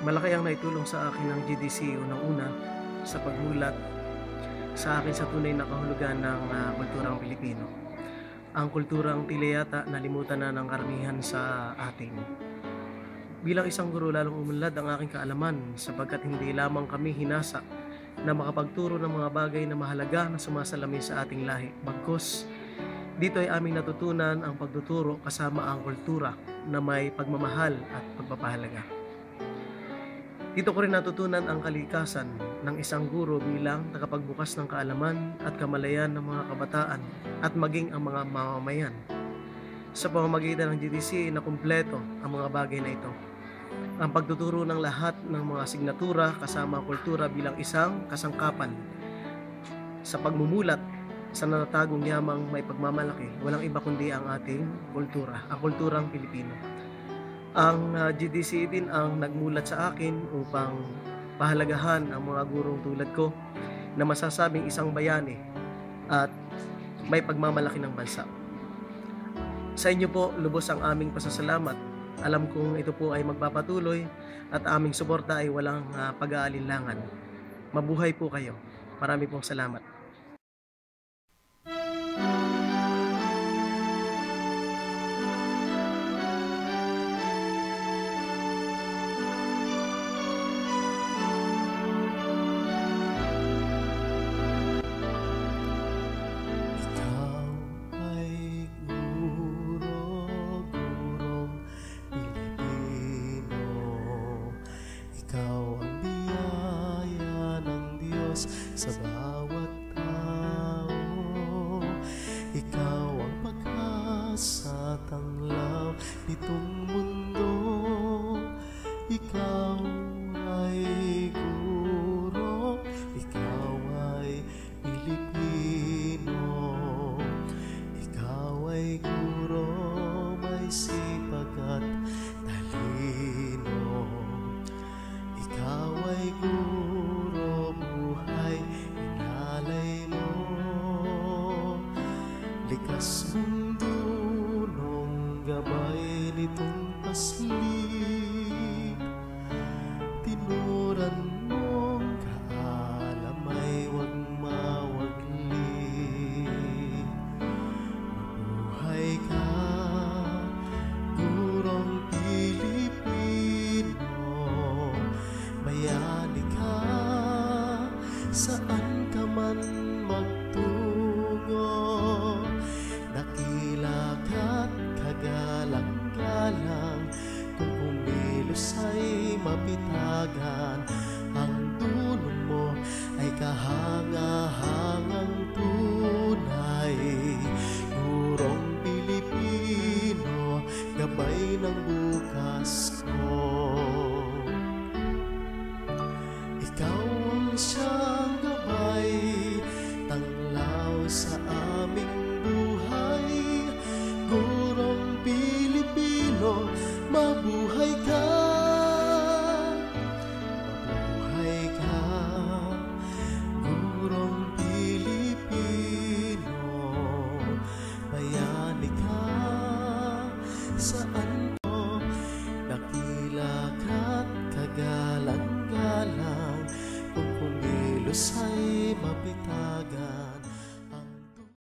Malaki ang naitulong sa akin ng GDC unang-una sa pagmulat sa akin sa tunay na kahulugan ng kulturang Pilipino. Ang kulturang tila yata nalimutan na ng karamihan sa atin. Bilang isang guro, lalong umunlad ang aking kaalaman sapagkat hindi lamang kami hinasa na makapagturo ng mga bagay na mahalaga na sumasalamin sa ating lahi. Bagkus, dito ay aming natutunan ang pagtuturo kasama ang kultura na may pagmamahal at pagpapahalaga. Dito ko rin natutunan ang kalikasan ng isang guro bilang tagapagbukas ng kaalaman at kamalayan ng mga kabataan at maging ang mga mamamayan. Sa pamamagitan ng GDC na kumpleto ang mga bagay na ito. Ang pagtuturo ng lahat ng mga asignatura kasama ang kultura bilang isang kasangkapan sa pagmumulat sa natatagong yamang may pagmamalaki, walang iba kundi ang ating kultura, ang kulturang Pilipino. Ang GDC din ang nagmulat sa akin upang pahalagahan ang mga gurong tulad ko na masasabing isang bayani at may pagmamalaki ng bansa. Sa inyo po, lubos ang aming pasasalamat. Alam kong ito po ay magpapatuloy at aming suporta ay walang pag-aalinlangan. Mabuhay po kayo. Marami pong salamat. Sa bawat tao, ikaw ang pag-asa, tanglaw nitong mundo. Ikaw ay guro, ikaw ay Pilipino. Ikaw ay guro, may sipag at talino. Ikaw ay guro, buhay inalay mo. Likas mundo nung gabay nitong paslig. Tinuran mong kaalamay, wag mawagli. Mabuhay ka, gurong Pilipino. Bayani ka, saan ka man magtungo. Dakila ka't kagalang-galang, kung kumilos ay mapitagan. Ang dulong mo ay kahanga-hangang tunay. Gurong Pilipino, gabay ng bukas ko. Ikaw ang siyang gabay, tanglaw sa aming buhay. Gurong Pilipino, mabuhay ka. Mabuhay ka, gurong Pilipino. Bayani ka, saan mo dakila ka't kagalang-galang, kung kumilos